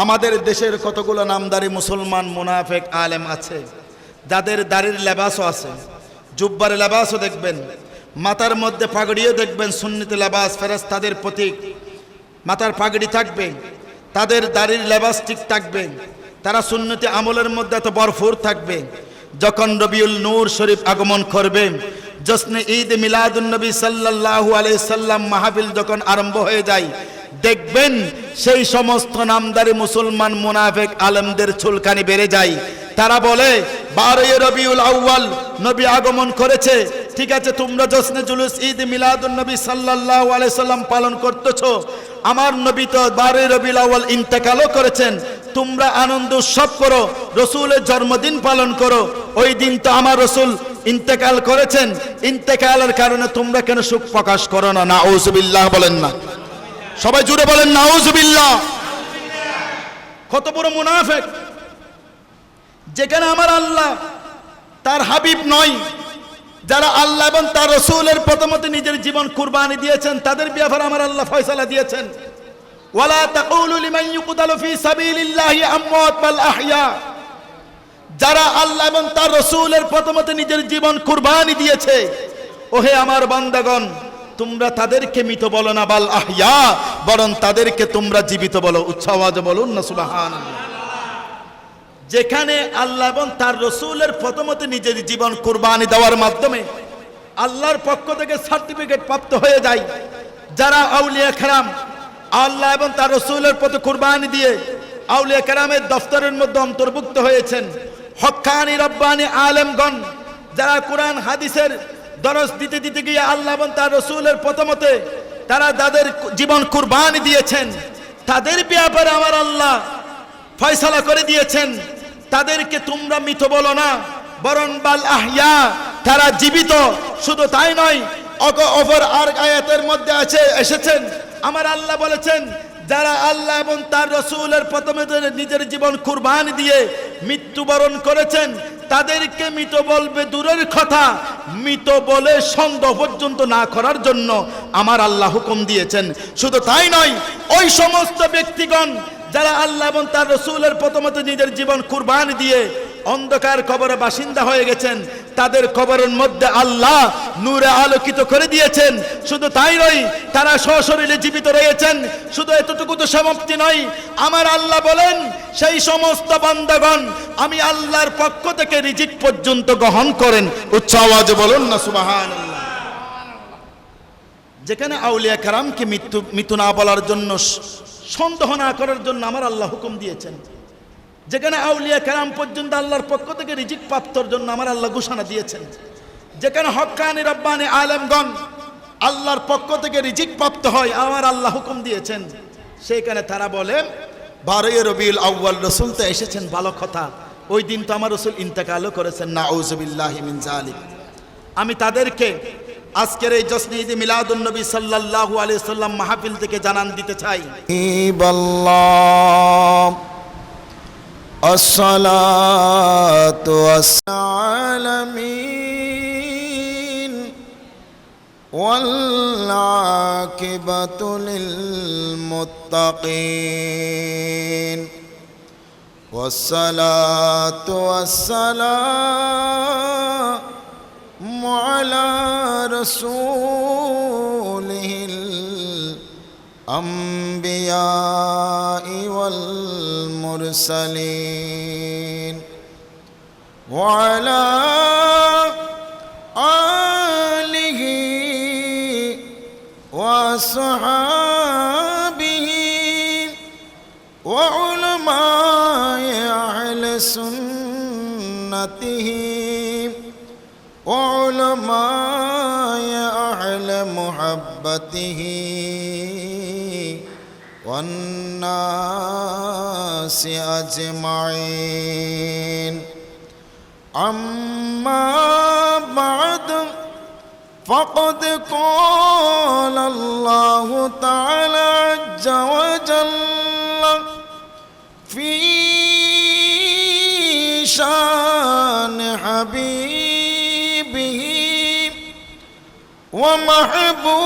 আমাদের দেশের কতগুলো নামদারি মুসলমান মুনাফিক আলেম আছে, যাদের দাড়ির লেবাসও আছে, জুব্বার লেবাসও দেখবেন, মাথার মধ্যে পাগড়িও দেখবেন, সুন্নতি লেবাস, ফেরেশতাদের প্রতীক, মাথার পাগড়ি থাকবে, তাদের দাড়ির লেবাস ঠিক থাকবে, তারা সুন্নতি আমলের মধ্যে এত ভরপুর থাকবে। যখন রবিউল নূর শরীফ আগমন করবে, জশ্নে ঈদ মিলাদুন নবী সাল্লাল্লাহু আলাইহি সাল্লাম মাহফিল যখন আরম্ভ হয়ে যায়, দেখবেন সেই সমস্ত নামদারি মুসলমান মুনাফিক আলেমদের চুলকানি বেড়ে যায়। তারা বলে 12 রবিউল আউয়াল নবী আগমন করেছে, ঠিক আছে, তোমরা জশ্নে জুলুস ঈদ মিলাদুন নবী সাল্লাল্লাহু আলাইহি সাল্লাম পালন করতেছো, আমার নবী তো 12 রবিউল আউয়াল ইন্তেকালও করেছেন, তোমরা আনন্দ উৎসব করো, রসুলের জন্মদিন পালন করো, ওই দিন তো আমার রসুল ইন্তেকাল করেছেন, ইন্তেকালের কারণে তোমরা কেন সুখ প্রকাশ করো না? নাউজুবিল্লাহ বলেন না, সবাই জুড়ে বলেন নাউজুবিল্লাহ। কত বড় মুনাফিক! যেখানে আমার আল্লাহ তার হাবিব নয়, যারা আল্লাহ এবং তার রসুলের পথমতে নিজের জীবন কুরবানি দিয়েছেন, তাদের ব্যাপারে আমার আল্লাহ ফয়সালা দিয়েছেন, ওয়ালা তাকুলু লিমান ইউকতালু ফি সাবিলিল্লাহি আমওয়াত বাল আহইয়া। যারা আল্লাহ এবং তার রসুলের পথমতে নিজের জীবন কুরবানি দিয়েছে, ওহে আমার বান্দাগণ, তোমরা তাদেরকে মৃত বলো না, বাল আহইয়া, বরং তাদেরকে তোমরা জীবিত বলো। উচ্চ আওয়াজে বলুন না সুবহানাল্লাহ। যেখানে আল্লাহ এবং তার রসুলের প্রথমতে নিজের জীবন কুরবানি দেওয়ার মাধ্যমে আল্লাহর পক্ষ থেকে সার্টিফিকেট প্রাপ্ত হয়ে যায়, যারা আউলিয়া কেরাম আল্লাহ এবং তার রসুলের প্রতি কুরবানি দিয়ে আউলিয়া কেরামের দফতরের মধ্যে অন্তর্ভুক্ত হয়েছেন, হক্কানি রব্বানি আলেমগণ যারা কোরআন হাদিসের দরস দিতে দিতে গিয়ে আল্লাহ এবং তার রসুলের প্রথমতে তারা তাদের জীবন কুরবানি দিয়েছেন, তাদের ব্যাপারে আমার আল্লাহ ফয়সালা করে দিয়েছেন, তাদেরকে তোমরা মৃত বলো না, বরং বাল আহইয়া, তারা জীবিত। শুধু তাই নয়, অপর আর আয়াতের মধ্যে এসেছেন আমার আল্লাহ বলেছেন, যারা আল্লাহ এবং তার রসুলের প্রথমে নিজের জীবন কুরবানি দিয়ে মৃত্যুবরণ করেছেন, তাদেরকে মৃত বলবে দূরের কথা, মৃত বলে সন্দেহ পর্যন্ত না করার জন্য আমার আল্লাহ হুকুম দিয়েছেন। শুধু তাই নয়, ওই সমস্ত ব্যক্তিগণ যারা আল্লাহ এবং তার রসুলের প্রথমত নিজের জীবন কুরবানি দিয়ে অন্ধকার কবরে বাসিন্দা হয়ে গেছেন, তাদের কবরের মধ্যে আল্লাহ নূরে আলোকিত করে দিয়েছেন। শুধু তাই নয়, তারা সশরীরে জীবিত রয়েছেন। শুধু এতটুকু তো সমাপ্তি নয়, আমার আল্লাহ বলেন, সেই সমস্ত বান্দাগণ আমি আল্লাহর পক্ষ থেকে রিজিক পর্যন্ত গ্রহণ করেন। উচ্চ আওয়াজে বলুন না সুবহানাল্লাহ। যেখানে আউলিয়া কেরামকে মৃত্যু না বলার জন্য, সন্দেহ না করার জন্য আমার আল্লাহ হুকুম দিয়েছেন, যেখানে আউলিয়া কেরাম পর্যন্ত আল্লাহর পক্ষ থেকে রিজিক প্রাপ্তর জন্য আমার আল্লাহ ঘোষণা দিয়েছেন, যেখানে হক্কানি রব্বানি আলেমগণ আল্লাহর পক্ষ থেকে রিজিক প্রাপ্ত হয় আমার আল্লাহ হুকুম দিয়েছেন, সেইখানে তারা বলে 12 রবিউল আউয়াল রসুল তো এসেছেন, ভালো কথা, ওই দিন তো আমার রসুল ইন্তেকালও করেছেন। নাউজুবিল্লাহি মিন যালিক। আমি তাদেরকে আজকের এই জশ্নে ঈদ মিলাদুন নবী সাল্লাল্লাহু আলাইহি সাল্লাম মাহফিল থেকে জানান দিতে চাই, আসসালাতু ওয়াসসালামিন ওয়াল আকিবাতু লিল মুত্তাকিন ওয়াসসালাতু ওয়াসসালামু আলা রাসূলিহিল الأنبياء والمرسلين وعلى آله وصحابه وعلماء أهل سنته وعلماء أهل محبته والناس أجمعين. أما بعد فقد قال الله تعالى عز وجل في شان حبيبه ومحبوبه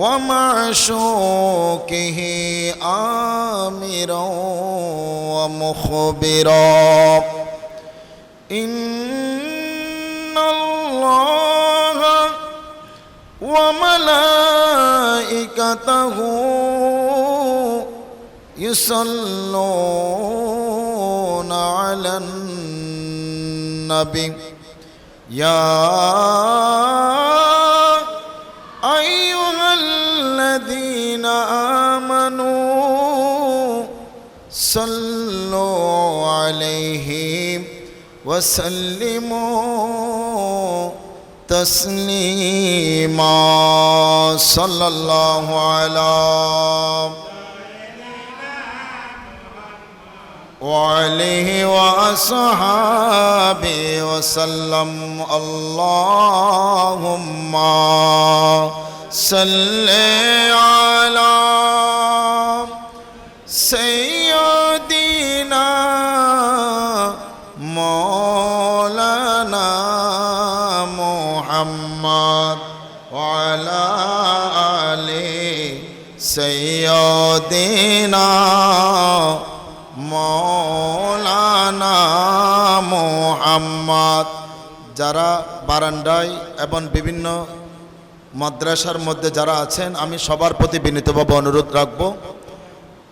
ومعشوقه آمرا ومخبرا إن الله وملائكته يصلون على النبي يا أيها الذين آمنوا صلوا عليه وسلموا تسليما صلى الله على وعليه وأصحابه وسلم اللهم صل على سيدنا مولانا محمد وعلى آل سيدنا মৌলানা মুহাম্মদ। যারা বারান্দায় এবং বিভিন্ন মাদ্রাসার মধ্যে যারা আছেন, আমি সবার প্রতি বিনীতভাবে অনুরোধ রাখব,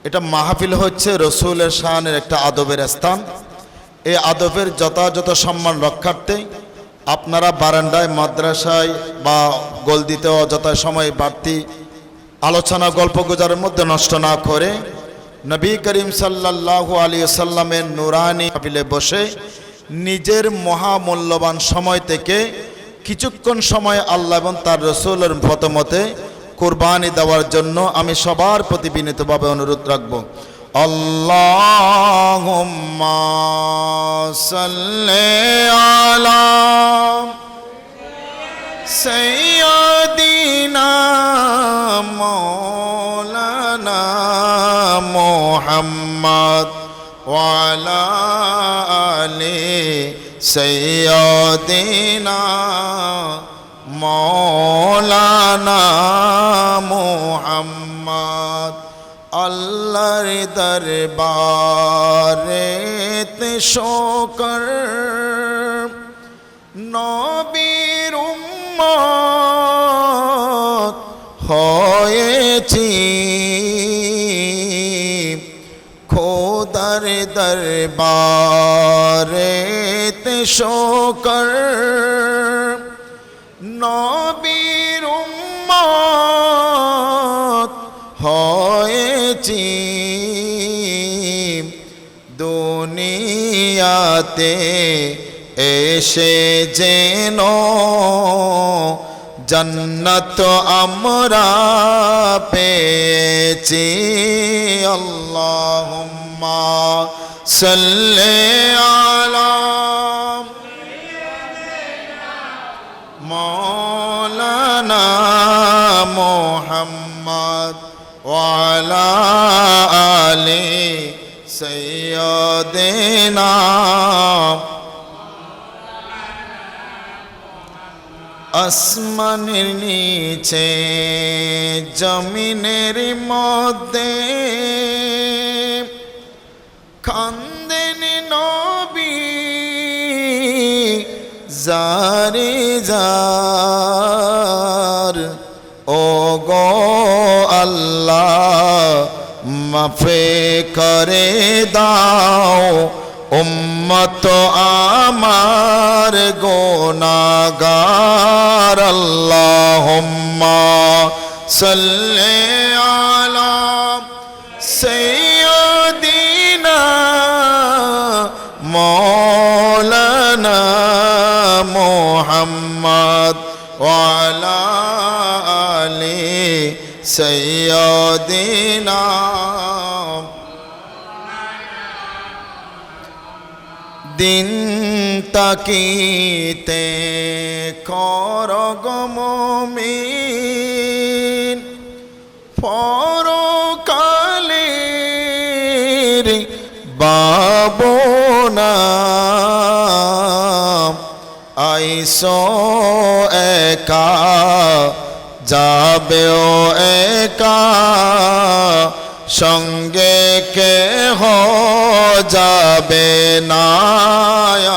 এটা মাহফিল হচ্ছে রসুলের শানের একটা আদবের স্থান। এই আদবের যথাযথ সম্মান রক্ষার্থে আপনারা বারান্দায়, মাদ্রাসায় বা গলদিতে অযথা সময় বাড়তি আলোচনা গল্প গুজরের মধ্যে নষ্ট না করে নবী করিম সাল্লাল্লাহু আলাইহি সাল্লামের নুরানি মাহফিলে বসে নিজের মহামূল্যবান সময় থেকে কিছুক্ষণ সময় আল্লাহ এবং তার রসুলের মতে কুরবানি দেওয়ার জন্য আমি সবার প্রতি বিনীতভাবে অনুরোধ রাখব। আল্লাহুম্মা সাল্লি আলা সাইয়্যিদিনা মাওলানা মুহাম্মদ ওয়া আলা আলি সাইয়্যিদিনা মাওলানা মুহাম্মদ। আল্লাহর দরবারেতে শুকর, নবীর উম্মত হয়েছি, খোদার দরবারেতে শুকর, নবীর উম্মত হয়েছি, দুনিয়াতে এসে যেন জান্নাত আমরা পেয়েছি। আল্লাহুম্মা সাল্লি আলা মাওলানা মুহাম্মদ ওয়া আলা আলি সাইয়্যিদিনা। আসমানের নিচে জমিনের মধ্যে কান্দেন নবী জারে জার, ও গো আল্লাহ মাফে করে দাও উম্মত আমার গুনাহগার। আল্লাহুম্মা সাল্লি আলা সাইয়্যিদিনা মাওলানা মুহাম্মদ ওয়া আলা আলি সাইয়্যিদিনা। দিন তাকিতে কর গো মুমিন, পরকালের বাবনা আইসো একা যাবে ও একা সঙ্গে কে যাবে না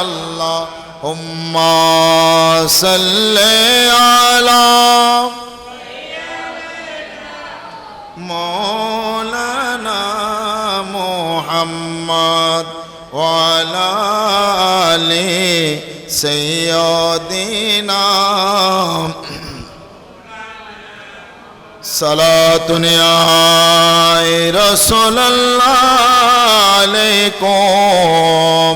আল্লাহ হুম্মা সাল্লি আলা মৌলানা মুহাম্মদ ওয়া আলা আলি সাইয়্যিদিনা সালাতুন ইয়া রাসূলুল্লাহ আলাইকুম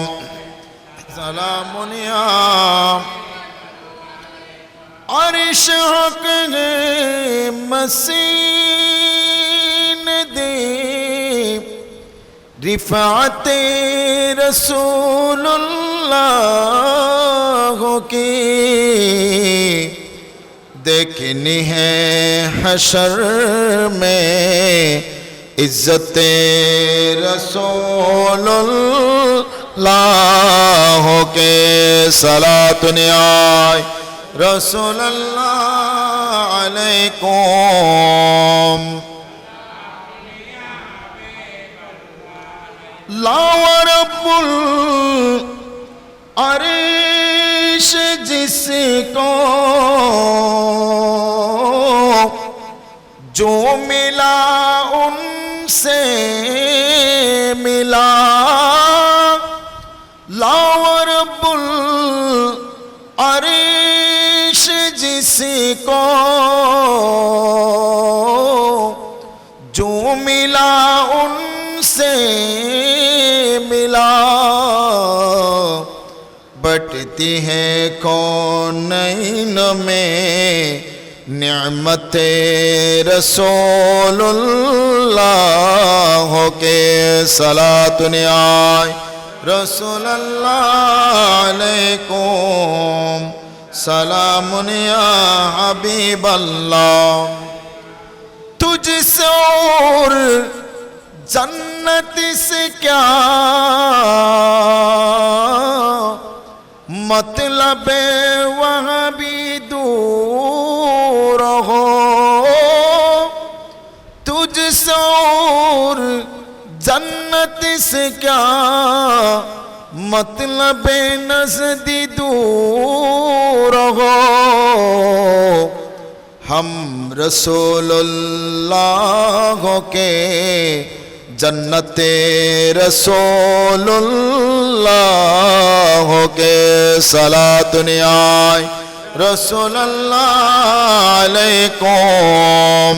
সালামুন ইয়া আরশ হক গে মসিন দে রিফাতে रसूलुल्लाह की देखनी है हशर में इज्जत रसूलुल्लाह के सलातुन आए रसूलुल्लाह अलैकुम लावरब्बुल अर्श जिसको जो मिला उनसे मिला लावरब्बुल अर्श जिसको जो मिला उनसे मिला बटती है कौनैन में निअमते रसूलुल्लाह के सलातुन आए रसूलुल्लाह अलैकुम सलामुन या हबीबल्लाह तुझसे और जन्नत से क्या मतलब वहाँ भी दूर हो तुझसे और जन्नत से क्या मतलब नज़दी दूर हो हम रसूलुल्लाह के जन्नते रसूलुल्लाह के सलातुन आए रसूलुल्लाह अलैकुम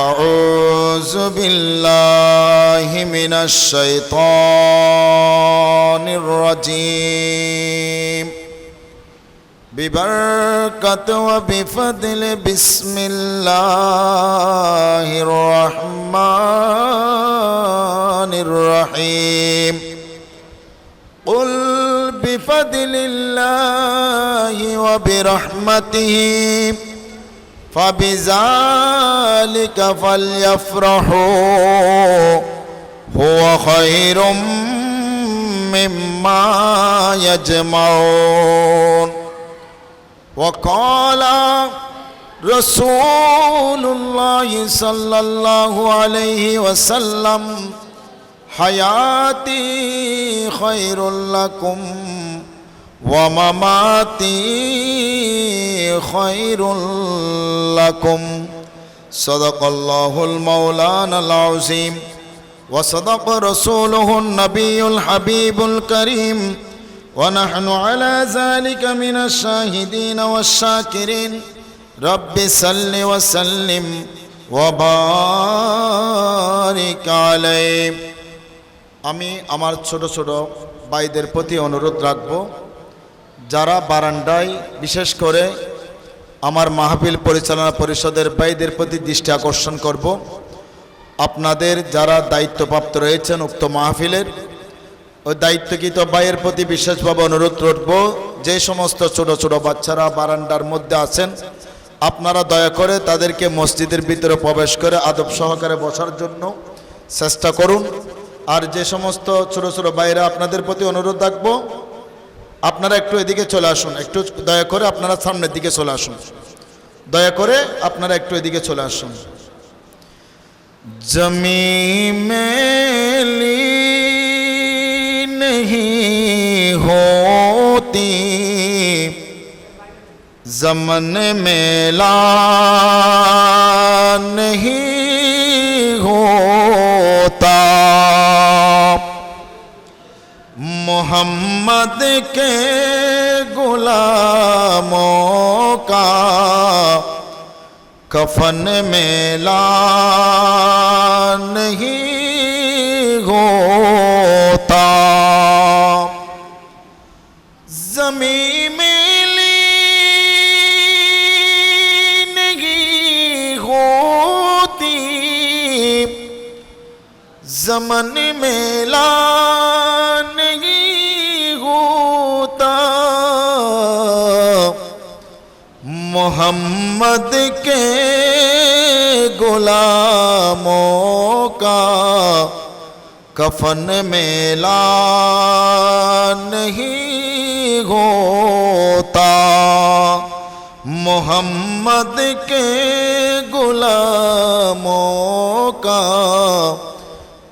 अऊज़ु बिल्लाहि मिनश शैतानिर रजीम बिबरकत व बिफदल बिस्मिल्लाहिर रहमानिर रहीम कुल बिफदलिल्लाहि व बिरहमतिहि फबिज़ालिका फल्यफ़रहू हुवा खैरुम मिम्मा यजमऊन वक़ाल रसूलुल्लाह सल्लल्लाहु अलैहि वसल्लम हयाती खैरुल लकुम व ममाती खैरुल लकुम सदक़ल्लाहुल मौलानाल अज़ीम व सदक़ रसूलुहुन नबियुल हबीबुल करीम ونحن على ذلك من الشاهدين والشاكرين رب صل وسلم وبارك عليه আমি আমার ছোট ছোট ভাইদের প্রতি অনুরোধ রাখব যারা বারান্দায় বিশেষ করে আমার মাহফিল পরিচালনা পরিষদের ভাইদের প্রতি দৃষ্টি আকর্ষণ করব আপনাদের যারা দায়িত্বপ্রাপ্ত রয়েছেন উক্ত মাহফিলের ওই দায়িত্বকৃত ভাইয়ের প্রতি বিশেষভাবে অনুরোধ করব যে সমস্ত ছোট ছোট বাচ্চারা বারান্দার মধ্যে আছেন আপনারা দয়া করে তাদেরকে মসজিদের ভিতরে প্রবেশ করে আদব সহকারে বসার জন্য চেষ্টা করুন আর যে সমস্ত ছোট ছোট ভাইরা আপনাদের প্রতি অনুরোধ রাখব আপনারা একটু এদিকে চলে আসুন, একটু দয়া করে আপনারা সামনের দিকে চলে আসুন, দয়া করে আপনারা একটু এদিকে চলে আসুন। জমিন মেলি नहीं होती, ज़मन मेला नहीं होता, मोहम्मद के गुलामों का कफन मेला नहीं होता। ज़मीं मेली नहीं होती, ज़मन मेला नहीं होता, मोहम्मद के गुलामों का कफन मेला नहीं होता, मोहम्मद के गुलामों का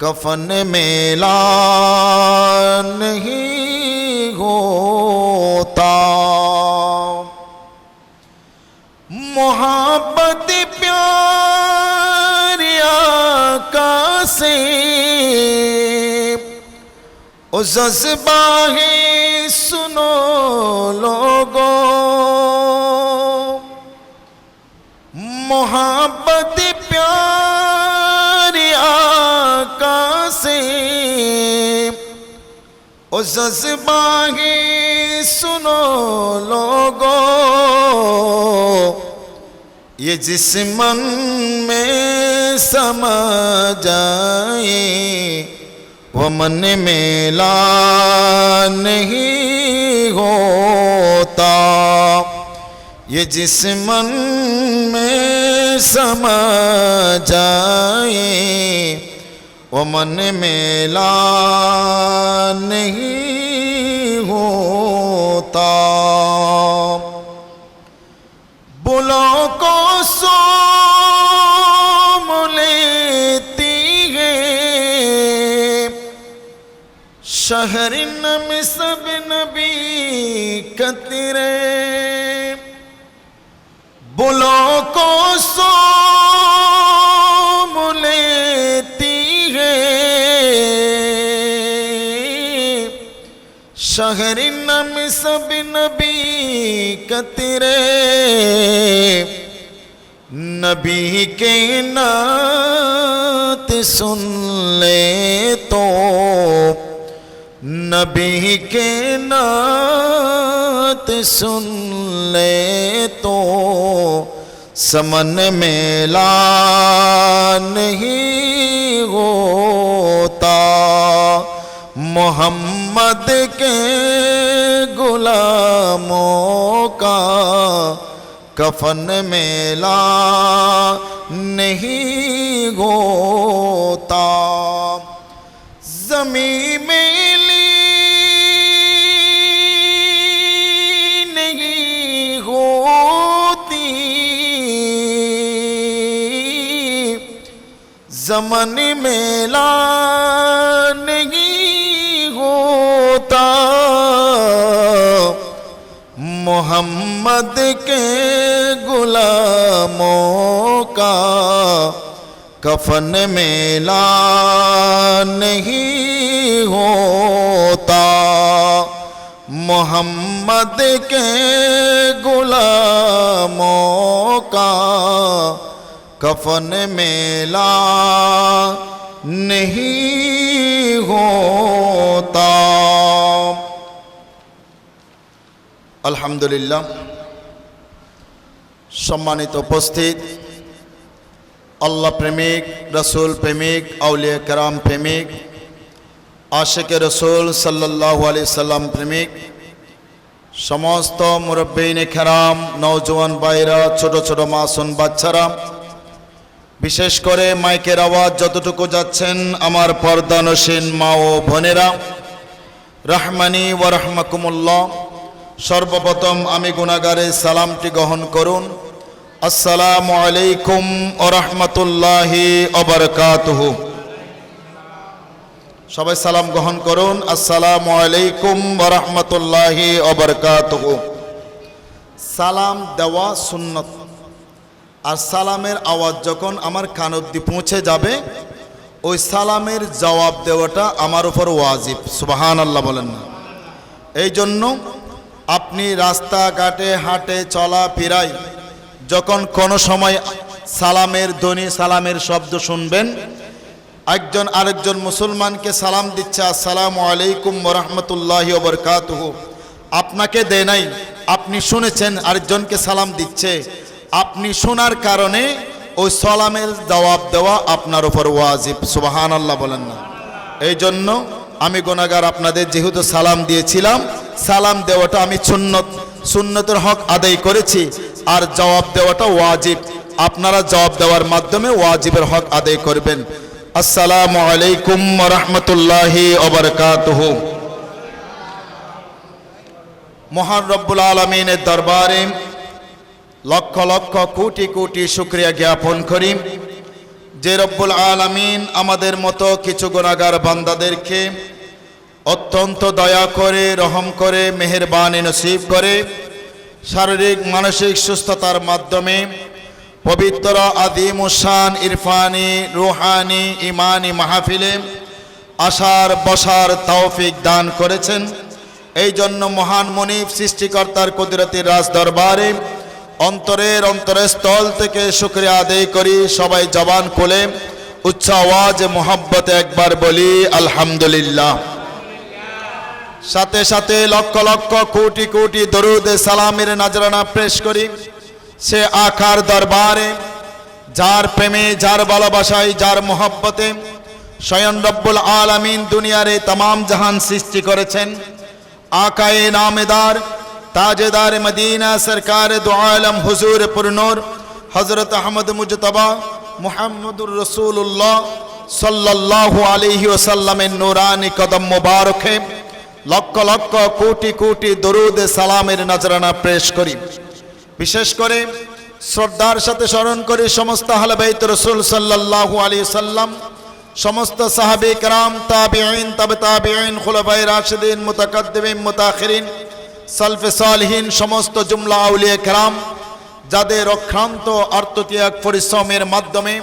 कफन मेला नहीं होता। मोहब्बत प्यार आका से ओ जज्बा है सुनो लोगों, मोहब्बत प्यार आका से ओ जज्बा है सुनो लोगों, ये जिस्मन में समा जाए वो मन मेला नहीं होता, ये जिस्मन में समा जाए वो मन मेला नहीं होता। बुलों को सोम लेती है शहर नम सब नबी कतरे, बुलों को सोम लेती है शहर नम सब नबी कतरे, नबी के नात सुन ले तो, नबी के नात सुन ले तो, समन मेला नहीं होता, मोहम्मद के गुलामों का कफन मेला नहीं होता। ज़मीं मेली नहीं होती, ज़मन मेला नहीं होता, मोहम्मद के गुलामों का कफन मेला नहीं होता, मोहम्मद के गुलामों का कफन मेला नहीं होता। আলহামদুলিল্লাহ, সম্মানিত উপস্থিত, আল্লাহ প্রেমিক, রসুল প্রেমিক, আউলিয়া কেরাম প্রেমিক, আশিকে রসুল সাল্লাল্লাহু আলাইহি সাল্লাম প্রেমিক, সমস্ত মুরব্বিনে কেরাম, নওজোয়ান ভাইরা, ছোট ছোট মাসুম বাচ্চারা, বিশেষ করে মাইকের আওয়াজ যতটুকু যাচ্ছেন আমার পর্দানশীন মা ও বোনেরা, রহমানি ওয়া রাহমাকুমুল্লাহ, সর্বপ্রথম আমি গুনাহগারের সালামটি গ্রহণ করুন। আসসালামু আলাইকুম ওয়া রাহমাতুল্লাহি ওয়া বারাকাতুহু। সবাই সালাম গ্রহণ করুন। আসসালামু আলাইকুম ওয়া রাহমাতুল্লাহি ওয়া বারাকাতুহু। সালাম দেওয়া সুন্নত, আর সালামের আওয়াজ যখন আমার কান অবধি পৌঁছে যাবে ওই সালামের জবাব দেওয়াটা আমার উপর ওয়াজিব। সুবহানাল্লাহ বলেন না? এই জন্য আপনি রাস্তাঘাটে হাঁটে চলা ফিরায় যখন কোনো সময় সালামের ধ্বনি, সালামের শব্দ শুনবেন, একজন আরেকজন মুসলমানকে সালাম দিচ্ছে আসসালামু আলাইকুম ওয়া রাহমাতুল্লাহি ওয়া বারাকাতুহু, আপনাকে দেয় নাই, আপনি শুনেছেন আরেকজনকে সালাম দিচ্ছে, আপনি শোনার কারণে ওই সালামের জবাব দেওয়া আপনার উপর ওয়াজিব। সুবহানাল্লাহ বলেন না? এই জন্য আমি গুনাহগার আপনাদের যেহেতু সালাম দিয়েছিলাম, সালাম দেওয়াটা আমি সুন্নতের হক আদায় করেছি, আর জবাব দেওয়াটা ওয়াজিব। আপনারা জবাব দেওয়ার মাধ্যমে ওয়াজিবের হক আদায় করবেন। আসসালামু আলাইকুম ওয়া রাহমাতুল্লাহি ওয়া বারাকাতুহু। মহান রব্বুল আলামিনের দরবারে লক্ষ লক্ষ কোটি কোটি শুকরিয়া জ্ঞাপন করি যে রব্বুল আলামিন আমাদের মতো কিছু গুনাহগার বান্দাদেরকে অত্যন্ত দয়া করে, রহম করে, মেহেরবানি নসিব করে শারীরিক মানসিক সুস্থতার মাধ্যমে পবিত্র আদিমুসান ইরফানি রুহানি ইমানি মাহফিলে আসার বসার তৌফিক দান করেছেন। এই জন্য মহান মুনিব সৃষ্টিকর্তার কুদরতের রাজ দরবারে অন্তরের অন্তরস্থল থেকে শুকরিয়া আদায় করি। সবাই জবান খুলে উচ্চ আওয়াজে মোহাব্বতে একবার বলি আলহামদুলিল্লাহ। সাথে সাথে লক্ষ লক্ষ কোটি কোটি দরুদ সালামের নজরানা পেশ করি সে আকার দরবারে যার প্রেমে, যার ভালোবাসায়, যার মোহাব্বতে স্বয়ং রব্বুল আলামিন দুনিয়ার এই तमाम জাহান সৃষ্টি করেছেন। আকায়ে নামেদার তাজেদার মদিনা সরকার দু আলম হুজুর পুরনূর হযরত আহমদ মুজতবা মুহাম্মদুর রাসূলুল্লাহ সাল্লাল্লাহু আলাইহি ওয়াসাল্লামের নূরানি কদম মুবারকে লক্ষ লক্ষ কোটি কোটি দরুদ সালামের নজরানা পেশ করি। বিশেষ করে শ্রদ্ধার সাথে স্মরণ করি সমস্ত আহলে বাইত রাসূল সাল্লাল্লাহু আলাইহি ওয়াসাল্লাম, সমস্ত সাহাবী کرام, তাবিঈন, তাবে তাবিঈন, খুলাফায়ে রাশিদিন, মুতাকাদ্দিমিন, মুতাখিরিন, সালফে সালিহিন, সমস্ত জুমলা আউলিয়া کرام যাদের অক্লান্ত আত্মত্যাগ পরিশ্রমের মাধ্যমে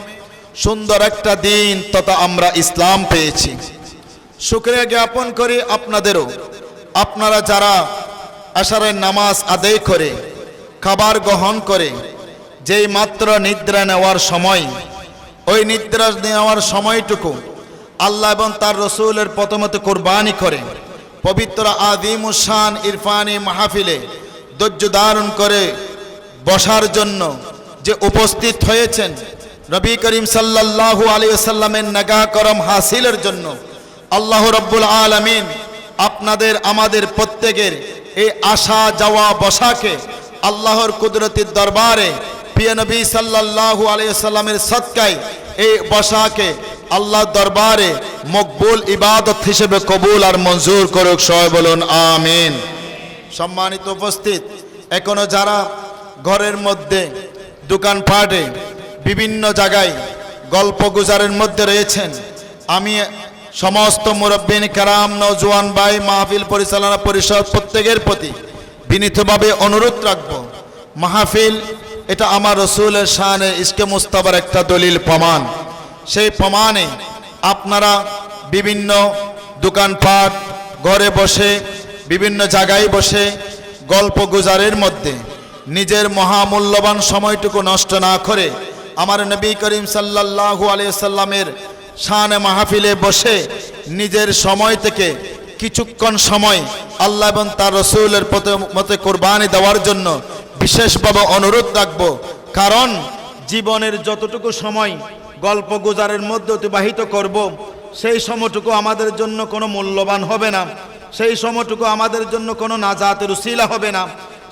সুন্দর একটা দিন তথা আমরা ইসলাম পেয়েছি। শুকরিয়া জ্ঞাপন করি আপনাদেরও। আপনারা যারা আশারের নামাজ আদায় করে খাবার গ্রহণ করে যেই মাত্র নিদ্রা নেওয়ার সময়, ওই নিদ্রা নেওয়ার সময়টুকু আল্লাহ এবং তার রসুলের প্রথমত কোরবানি করে পবিত্র আদিমুসান ইরফানি মাহফিলে ধৈর্য ধারণ করে বসার জন্য যে উপস্থিত হয়েছেন, নবী করিম সাল্লাল্লাহু আলাইহি ওয়াসাল্লামের নেগাহ করম হাসিলের জন্য আল্লাহ রাব্বুল আলামিন আপনাদের আমাদের প্রত্যেকের এই আসা যাওয়া বসাকে আল্লাহর কুদরতের দরবারে প্রিয় নবী সাল্লাল্লাহু আলাইহি ওয়াসাল্লামের সদকায় এই বসাকে আল্লাহর দরবারে মকবুল ইবাদত হিসেবে কবুল আর মঞ্জুর করুক। সবাই বলুন আমিন। সম্মানিত উপস্থিত, এখনো যারা ঘরের মধ্যে, দোকানপাটে, বিভিন্ন জায়গায় গল্প গুজারের মধ্যে রয়েছেন, আমি সমস্ত মুরব্বিন کرام, নওজোয়ান ভাই, মাহফিল পরিচালনা পরিষদ প্রত্যেকের প্রতি বিনীতভাবে অনুরোধ রাখব, মাহফিল এটা আমার রসুলের শানে ইশকে মুস্তাবার একটা দলিল প্রমাণ। সেই প্রমাণে আপনারা বিভিন্ন দোকানপাট, ঘরে বসে, বিভিন্ন জায়গায় বসে গল্প গুজারের মধ্যে নিজের মহামূল্যবান সময়টুকু নষ্ট না করে আমার নবী করিম সাল্লাল্লাহু আলাইহি ওয়াসাল্লামের শানে মাহফিলে বসে নিজের সময় থেকে কিছুক্ষণ সময় আল্লাহ এবং তার রসুলের মতে কোরবানি দেওয়ার জন্য বিশেষভাবে অনুরোধ রাখব। কারণ জীবনের যতটুকু সময় গল্প গুজারের মধ্যে অতিবাহিত করব, সেই সময়টুকু আমাদের জন্য কোনো মূল্যবান হবে না, সেই সময়টুকু আমাদের জন্য কোনো নাজাতের উসিলা হবে না,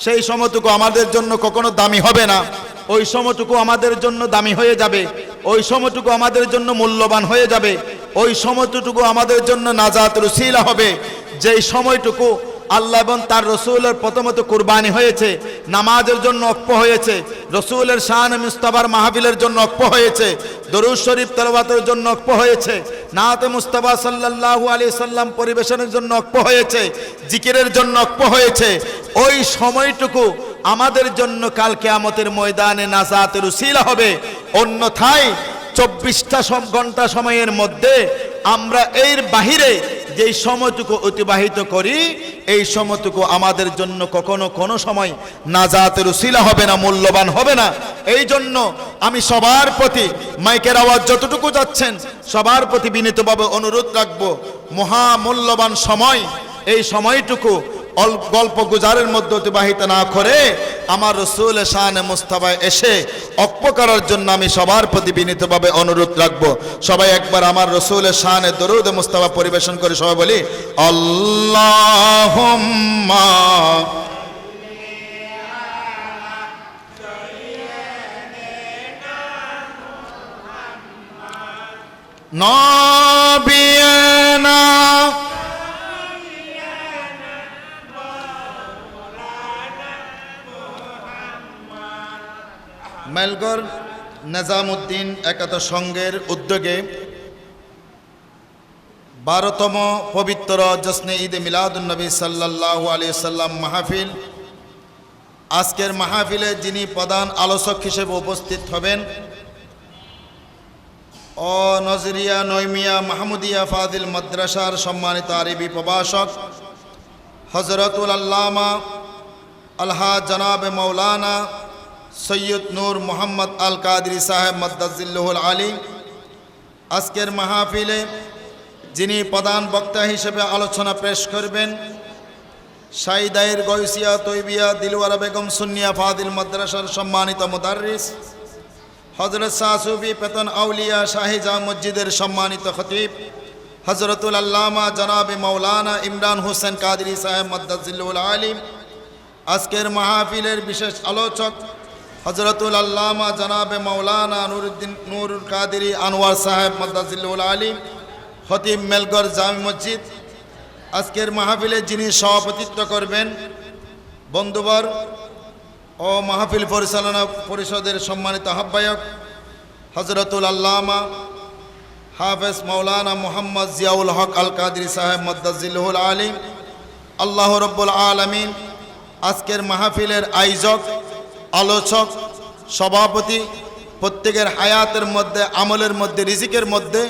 সেই সময়টুকু আমাদের জন্য কখনো দামি হবে না। ওই সময়টুকু আমাদের জন্য দামি হয়ে যাবে, ওই সময়টুকু আমাদের জন্য মূল্যবান হয়ে যাবে, ওই সময়টুকু আমাদের জন্য নাজাতের উসিলা হবে যেই সময়টুকু আল্লাহ এবং তার রসুলের প্রথমত কুরবানি হয়েছে, নামাজের জন্য অক্ষ হয়েছে, রসুলের শান মুস্তাফার মাহফিলের জন্য অক্ষ হয়েছে, দরুদ শরীফ তেলাওয়াতের জন্য অক্ষ হয়েছে, নাতে মুস্তাফা সাল্লাল্লাহু আলাইহি সাল্লাম পরিবেশনের জন্য অক্ষ হয়েছে, জিকিরের জন্য অক্ষ হয়েছে। ওই সময়টুকু আমাদের জন্য কাল কিয়ামতের ময়দানে নাজাতের উসিলা হবে। অন্যথায় 24টা ঘন্টা সময়ের মধ্যে আমরা এর বাহিরে যেই সময়টুকু অতিবাহিত করি, এই সময়টুকু আমাদের জন্য কখনো কোনো সময় নাজাতের উসিলা হবে না, মূল্যবান হবে না। এই জন্য আমি সবার প্রতি, মাইকের আওয়াজ যতটুকু যাচ্ছেন, সবার প্রতি বিনীতভাবে অনুরোধ রাখবো, মহামূল্যবান সময়, এই সময়টুকু গল্প গুজারের মধ্যে অতিবাহিত না করে আমার রসুল শানে মুস্তাফায় এসে অক্ষ করার জন্য আমি সবার প্রতি বিনীতভাবে অনুরোধ রাখবো। সবাই একবার আমার রসুলের শানে দরুদ মুস্তাফা পরিবেশন করে সবাই বলি আল্লাহুম্মা নবিয়ানা মেলঘর নিজামুদ্দিন একাদশ সংঘের উদ্যোগে 12তম পবিত্র জশ্নে ঈদ মিলাদুন্নবী সাল্লাল্লাহু আলাইহি সাল্লাম মাহফিল। আজকের মাহফিলে যিনি প্রধান আলোচক হিসেবে উপস্থিত হবেন, ও নজরিয়া নৈমিয়া মাহমুদিয়া ফাজিল মাদ্রাসার সম্মানিত আরবি প্রভাষক হযরতুল আল্লামা আলহা জনাবে মৌলানা সৈয়দ নূর মোহাম্মদ আল কাদরি সাহেব মাদ্দাজিল্লুহুল আলী। আজকের মাহফিলে যিনি প্রধান বক্তা হিসেবে আলোচনা পেশ করবেন, শাইদায়ের গৌসিয়া তৈবিয়া দিলওয়ারা বেগম সুন্নিয়া ফাজিল মাদ্রাসার সম্মানিত মুদাররিস হযরত শাহ সুফি পেতন আউলিয়া শাহিজা মসজিদের সম্মানিত খতিব হযরতুল আল্লামা জনাবে মৌলানা ইমরান হোসেন কাদরি সাহেব মাদ্দাজিল্লুহুল আলী। আজকের মাহফিলের বিশেষ আলোচক হযরতুল আল্লামা জনাবে মৌলানা নুরুদ্দিন নুরুল কাদেরী আনোয়ার সাহেব মাদ্দাজিল্লুহুল আলী, খতিব মেলঘর জামি মসজিদ। আজকের মাহফিলে যিনি সভাপতিত্ব করবেন, বন্ধুবর ও মাহফিল পরিচালনা পরিষদের সম্মানিত আহ্বায়ক হযরতুল আল্লামা হাফেজ মৌলানা মোহাম্মদ জিয়াউল হক আল কাদরি সাহেব মাদ্দাজিল্লুহুল আলী। আল্লাহ রব্বুল আলামিন আজকের মাহফিলের আয়োজক, আলোচক, সভাপতি প্রত্যেকের হায়াতের মধ্যে, আমলের মধ্যে, রিজিকের মধ্যে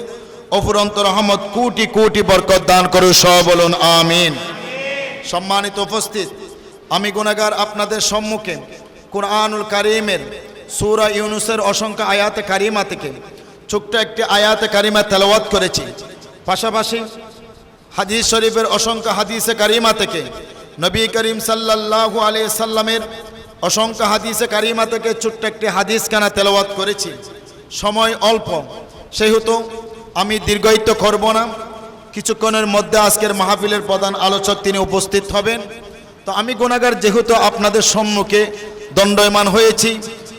অফুরন্ত রহমত, কোটি কোটি বরকত দান করুন, সব বলুন আমিন। সম্মানিত উপস্থিত, আমি গুনাহগার আপনাদের সম্মুখে কুরআনুল কারীমের সূরা ইউনূসের অসংখ্য আয়াতে কারিমা থেকে ছোট্ট একটি আয়াতে কারিমা তেলাওয়াত করেছি। পাশাপাশি হাদিস শরীফের অসংখ্য হাদিসে কারিমা থেকে, নবী করিম সাল্লাল্লাহু আলাইহি সাল্লামের অসংখ্য হাদিসে কারিমা থেকে ছোট্ট একটি হাদিস কানা তেলাওয়াত করেছি। সময় অল্প, সেহেতু আমি দীর্ঘায়িত করব না। কিছুক্ষণের মধ্যে আজকের মাহফিলের প্রধান আলোচক তিনি উপস্থিত হবেন। তো আমি গুনাহগার যেহেতু আপনাদের সম্মুখে দণ্ডায়মান হয়েছি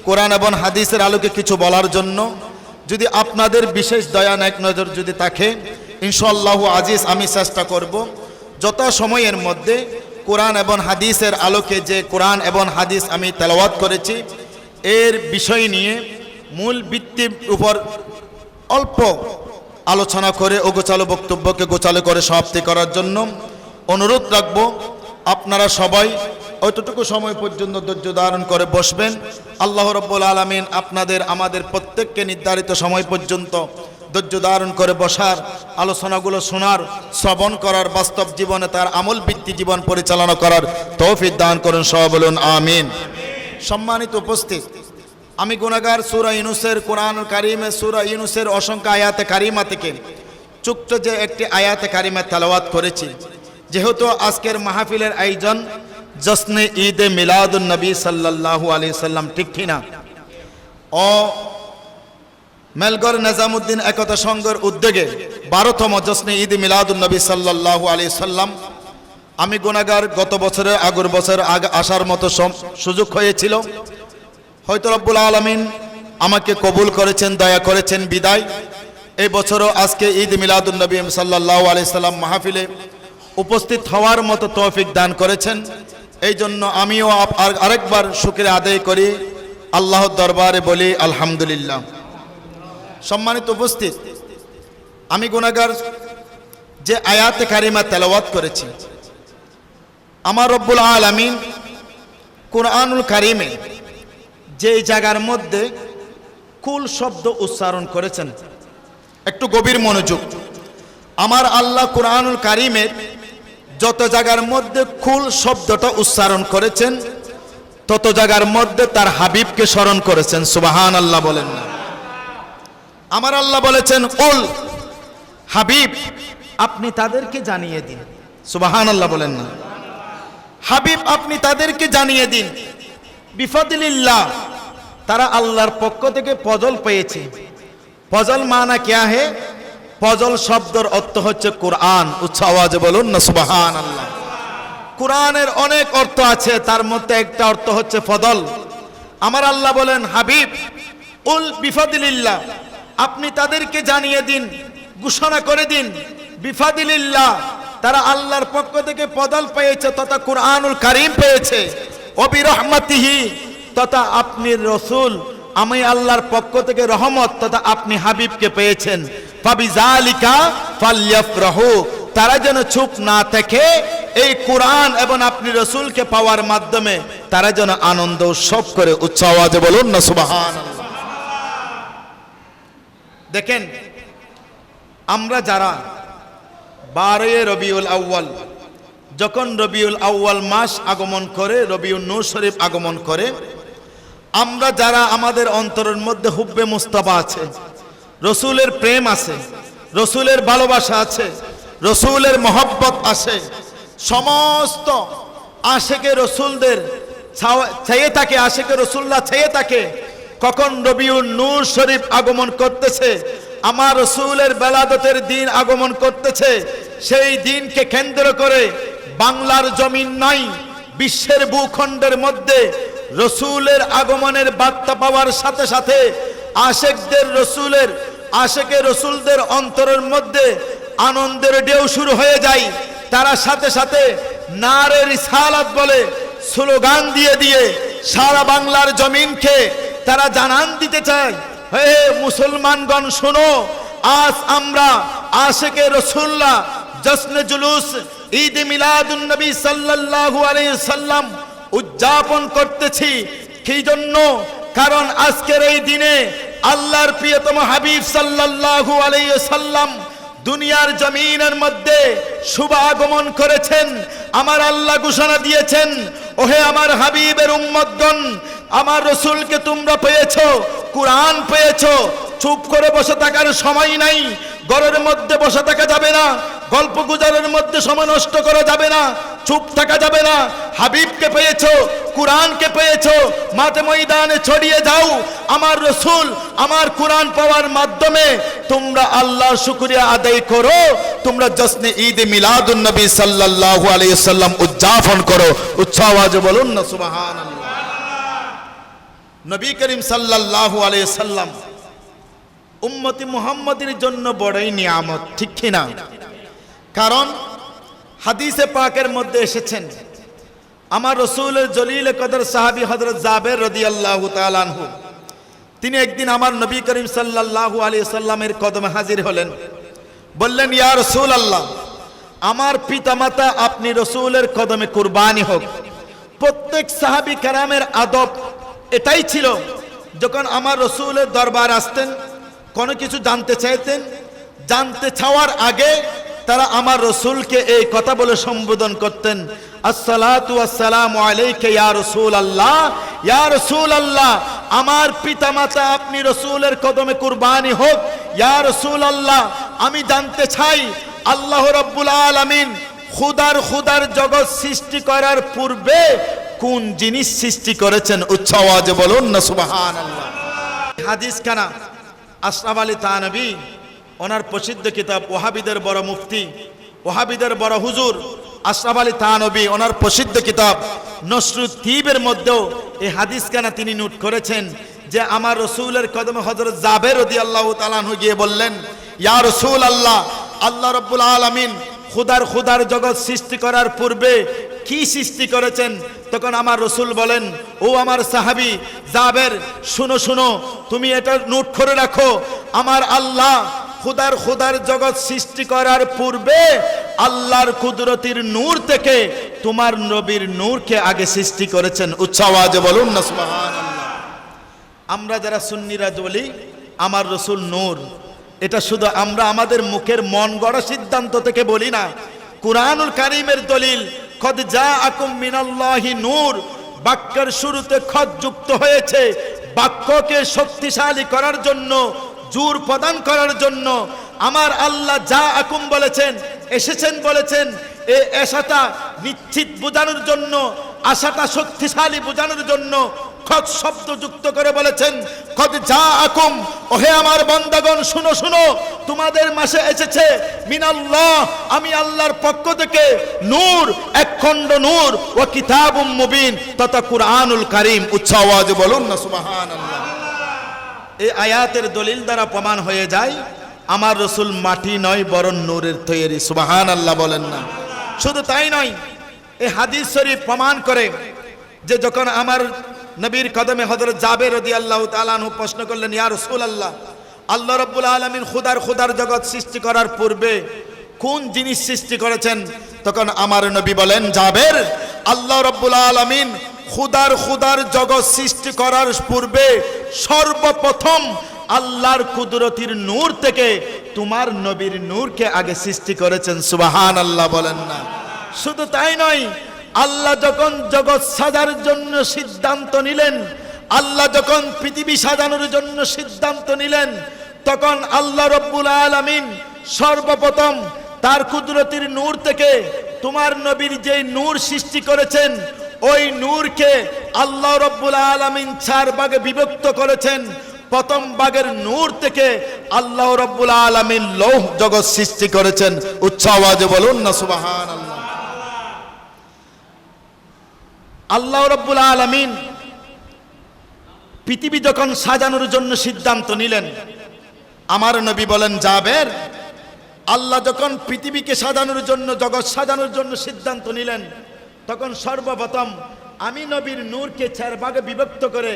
কোরআন এবং হাদিসের আলোকে কিছু বলার জন্য, যদি আপনাদের বিশেষ দয়া নেক নজর যদি থাকে, ইনশাআল্লাহু আজিজ আমি চেষ্টা করব যথা সময়ের মধ্যে কোরআন এবং হাদিসের আলোকে যে কোরআন এবং হাদিস আমি তেলাওয়াত করেছি এর বিষয় নিয়ে মূল ভিত্তির উপর অল্প আলোচনা করে অগোছালো বক্তব্যকে গোছালো করে সমাপ্তি করার জন্য অনুরোধ রাখবো। আপনারা সবাই অতটুকু সময় পর্যন্ত ধৈর্য ধারণ করে বসবেন। আল্লাহ রাব্বুল আলামিন আপনাদের আমাদের প্রত্যেককে নির্ধারিত সময় পর্যন্ত ধৈর্য ধারণ করে বসার, আলোচনাগুলো শোনার, শ্রবণ করার, বাস্তব জীবনে তার আমল ভিত্তিক জীবন পরিচালনা করার তৌফিক দান করুন, সবাই বলুন আমিন। সম্মানিত উপস্থিত, আমি গুনাহগার সূরা ইউনূসের কোরআনুল কারীমের সূরা ইউনূসের অসংখ্য আয়াতে কারিমা থেকে ছোট্ট যে একটি আয়াতে কারিমা তেলাওয়াত করেছি। যেহেতু আজকের মাহফিলের আয়োজন জশ্নে ঈদে মিলাদুন নবী সাল্লাল্লাহু আলাইহি সাল্লাম, ঠিক কিনা? ও মেলঘর নিজামুদ্দিন একতা সংঘের উদ্যোগে 12তম জশ্নে ঈদ মিলাদুন নবী সাল্লাল্লাহু আলাইহি সাল্লাম। আমি গুনাহগার গত বছরে আগের বছর আসার মতো সুযোগ হয়েছিল, হয়তো রব্বুল আলামিন আমাকে কবুল করেছেন, দয়া করেছেন বিদায় এই বছরও আজকে ঈদ মিলাদুন নবী সাল্লাল্লাহু আলাইহি সাল্লাম মাহফিলে উপস্থিত হওয়ার মতো তৌফিক দান করেছেন। এই জন্য আমিও আরেকবার শুকরিয়া আদায় করি, আল্লাহর দরবারে বলি আলহামদুলিল্লাহ। সম্মানিত উপস্থিত, আমি গুনাহগার যে আয়াতে কারিমা তেলাওয়াত করেছি, আমার রব্বুল আলামিন কুরআনুল কারিমে যে জায়গার মধ্যে কুল শব্দ উচ্চারণ করেছেন, একটু গভীর মনোযোগ। আমার আল্লাহ কুরআনুল কারিমের যত জায়গার মধ্যে কুল শব্দটা উচ্চারণ করেছেন, তত জায়গার মধ্যে তার হাবিবকে স্মরণ করেছেন। সুবহানাল্লাহ বলেন না? আমার আল্লাহ বলেছেন, কুল হাবিব আপনি তাদেরকে জানিয়ে দিন। সুবহানাল্লাহ বলেন না? হাবিব আপনি তাদেরকে জানিয়ে দিন, বিফাদিলিল্লাহ, তারা আল্লাহর পক্ষ থেকে ফজল পেয়েছে। ফজল মানা क्या है? ফজল শব্দের অর্থ হচ্ছে কোরআন। উচ্চ আওয়াজে বলুন না সুবহানাল্লাহ। কোরআনের অনেক অর্থ আছে, তার মধ্যে একটা অর্থ হচ্ছে ফজল। আমার আল্লাহ বলেন, হাবিব উল বিফাদিলিল্লাহ, আপনি তাদেরকে জানিয়ে দিন, ঘোষণা করে দিন, বিফাদিলিল্লাহ, তারা আল্লাহর পক্ষ থেকে ফজল পেয়েছে তথা কুরআনুল কারীম পেয়েছে। ও বিরহমাতিহি, তথা আপনি রসুল, আমি আল্লাহর পক্ষ থেকে রহমত তথা আপনি হাবিবকে পেয়েছেন। ফাবিজালিকা ফালইফরাহু, তারা যেন চুপ না থেকে এই কুরআন এবং আপনি রসুলকে পাওয়ার মাধ্যমে তারা যেন আনন্দ উৎসব করে। উচ্চ আওয়াজে বলুন না সুবহানাল্লাহ। দেখেন, আমরা যারা 12 রবিউল আউয়াল, যখন রবিউল আউয়াল মাস আগমন করে, রবিউল নূর শরীফ আগমন করে, আমরা যারা আমাদের অন্তরের মধ্যে হুব্বে মুস্তাফা আছে, রসুলের প্রেম আছে, রসুলের ভালোবাসা আছে, রসুলের মহব্বত আছে, সমস্ত আশেকে রসুলদের চেয়ে থাকে, আশেকে রসুল্লাহ চেয়ে থাকে কখন রবিউল নূর শরীফ আগমন করতেছে, আমার রসুলের বেলাদতের দিন আগমন করতেছে। সেই দিনকে কেন্দ্র করে বাংলার জমিন নাই, বিশ্বের ভূখণ্ডের মধ্যে রসুলের আগমনের বার্তা পাওয়ার সাথে সাথে আশেকদের রসুলের, আশেকে রসুলদের অন্তরের মধ্যে আনন্দের ঢেউ শুরু হয়ে যায়। তারা সাথে সাথে নারে রিসালাত বলে স্লোগান দিয়ে দিয়ে সারা বাংলার জমিনকে তারা জানান দিতে চায়, হে মুসলমানগণ শোনো, আজ আমরা আশেকে রসুল্লাহ জশ্নে জুলুস ঈদ মিলাদুন নবী সাল্লাল্লাহু আলাইহি সাল্লাম উদযাপন করতেছি। কি জন্য? কারণ আজকের এই দিনে আল্লাহর প্রিয়তম হাবিব সাল্লাল্লাহু আলাইহি সাল্লাম দুনিয়ার জমিনের মধ্যে শুভ আগমন করেছেন। আমার আল্লাহ ঘোষণা দিয়েছেন, ওহে আমার হাবিবের উম্মতগণ, আমার রসুলকে তোমরা পেয়েছো, কুরআন পেয়েছো, চুপ করে বসে থাকার সময় নাই। ঘরের মধ্যে বসে থাকা যাবে না, গল্প গুজরের মধ্যে সময় নষ্ট করা যাবে না, চুপ থাকা যাবে না। হাবিবকে পেয়েছো, কুরআনকে পেয়েছো, মাঠে ময়দানে ছড়িয়ে যাও। আমার রসুল, আমার কুরআন পাওয়ার মাধ্যমে তোমরা আল্লাহর শুকরিয়া আদায় করো, তোমরা জশ্নে ঈদ মিলাদুন নবী সাল্লাল্লাহু আলাইহি সাল্লাম উদযাপন করো। উচ্চ আওয়াজে বলুন না সুবহানাল্লাহ। নবী করিম সাল্লাল্লাহু আলাইহি সাল্লাম উম্মতি মুহাম্মাদের জন্য বড়ই নিয়ামত, ঠিক কি না? কারণ হাদিসে পাকের মধ্যে এসেছেন, আমার রসুলের জলিল কদর সাহাবী হযরত জাবের রাদিয়াল্লাহু তাআলা আনহু, তিনি একদিন আমার নবী করিম সাল্লাল্লাহু আলাইহি সাল্লামের কদমে হাজির হলেন। বললেন, ইয়া রাসূলুল্লাহ, আমার পিতামাতা আপনি রসুলের কদমে কুরবানি হোক। প্রত্যেক সাহাবী কেরামের আদব এটাই ছিল, যখন আমার রসুলের দরবার আসতেন, কোনো কিছু জানতে চাইতেন, জানতে চাওয়ার আগে তারা আমার রসুলকে এই কথা বলে সম্বোধন করতেন, আসসালাতু ওয়াসসালামু আলাইকা ইয়া রাসূলুল্লাহ, ইয়া রাসূলুল্লাহ, আমার পিতামাতা আপনি রসুলের কদমে কুরবানি হোক। ইয়া রাসূলুল্লাহ, আমি জানতে চাই আল্লাহ রাব্বুল আলামিন খুদার জগৎ সৃষ্টি করার পূর্বে কোন জিনিস সৃষ্টি করেছেন? উচ্চ আওয়াজে বলুন না সুবহানাল্লাহ। হাদিস খানা আশরাফ আলী থানভী, ওনার প্রসিদ্ধ কিতাব, ওয়াহাবিদের বড় মুফতি, ওয়াহাবিদের বড় হুজুর আশরাফ আলী থানভী, ওনার প্রসিদ্ধ কিতাব নসরুত তিবের মধ্যেও এই হাদিস খানা তিনি নোট করেছেন যে আমার রসুলের কদমে হযরত জাবের রাদিয়াল্লাহু তাআলা আনহু গিয়ে বললেন, ইয়া রাসূলুল্লাহ, আল্লাহ রাব্বুল আলামিন খুদার জগৎ সৃষ্টি করার পূর্বে কি সৃষ্টি করেছেন? তখন আমার রসুল বলেন, ও আমার সাহাবী জাবের, শুনো শুনো, তুমি এটা নোট করে রাখো, আমার আল্লাহ খুদার জগৎ সৃষ্টি করার পূর্বে আল্লাহর কুদরতির নূর থেকে তোমার নবীর নূরকে আগে সৃষ্টি করেছেন। উচ্চ আওয়াজে বলুন না সুবহানাল্লাহ। আমরা যারা সুন্নিরা বলি আমার রসুল নূর, এটা শুধু আমরা আমাদের মুখের মন গড়া সিদ্ধান্ত থেকে বলি না। কুরআনুল কারীমের দলিল, কদ জাআকুম মিনাল্লাহি নূর, বাক্যের শুরুতে খদ যুক্ত হয়েছে বাক্যকে শক্তিশালী করার জন্য, জোর প্রদান করার জন্য। আমার আল্লাহ জাআকুম বলেছেন, এসেছেন বলেছেন, এই আশাটা নিশ্চিত বোঝানোর জন্য, আশাটা শক্তিশালী বোঝানোর জন্য খদ শব্দ যুক্ত করে বলেছেন, কদ জাআকুম, ওহে আমার বান্দাগণ শুনো শুনো, তোমাদের মাঝে এসেছে মিনাল্লাহ, আমি আল্লাহর পক্ষ থেকে নূর, একখণ্ড নূর, ও কিতাবুম মুবিন, তথা কুরআনুল কারীম। উচ্চ আওয়াজে বলুন না সুবহানাল্লাহ। এই আয়াতের দলিল দ্বারা প্রমাণ হয়ে যায় আমার রসুল মাটি নয় বরং নূরের তৈরি। সুবহানাল্লাহ বলেন না। শুধু তাই নয়, এই হাদিস শরীফ প্রমাণ করে যে যখন আমার নবীর কদমে হযরত জাবের রাদিয়াল্লাহু তাআলা আনহু প্রশ্ন করলেন, ইয়া রাসূলুল্লাহ, আল্লাহ রাব্বুল আলামিন খুদার জগৎ সৃষ্টি করার পূর্বে কোন জিনিস সৃষ্টি করেছেন? তখন আমার নবী বলেন, জাবের, আল্লাহ রাব্বুল আলামিন খুদার জগৎ সৃষ্টি করার পূর্বে সর্বপ্রথম আল্লাহর কুদরতির নূর থেকে তোমার নবীর নূরকে আগে সৃষ্টি করেছেন। সুবহানাল্লাহ বলেন না। শুধু তাই নয়, আল্লাহ যখন জগৎ সাজার জন্য সিদ্ধান্ত নিলেন, আল্লাহ যখন পৃথিবী সাজানোর জন্য সিদ্ধান্ত নিলেন, তখন আল্লাহ রাব্বুল আলামিন সর্বপ্রথম তার কুদরতির নূর থেকে তোমার নবীর যে নূর সৃষ্টি করেছেন, ওই নূরকে আল্লাহ রাব্বুল আলামিন 4 ভাগে বিভক্ত করেছেন। প্রথম ভাগের নূর থেকে আল্লাহ রাব্বুল আলামিন লৌহ জগৎ সৃষ্টি করেছেন। উচ্চ আওয়াজে বলুন না সুবহানাল্লাহ। আল্লাহ রাব্বুল আলামিন পৃথিবী যখন সাজানোর জন্য সিদ্ধান্ত নিলেন, আমার নবী বলেন, জাবের, আল্লাহ যখন পৃথিবীকে সাজানোর জন্য, জগৎ সাজানোর জন্য সিদ্ধান্ত নিলেন, তখন সর্বপ্রথম আমি নবীর নূরকে 4 ভাগে বিভক্ত করে,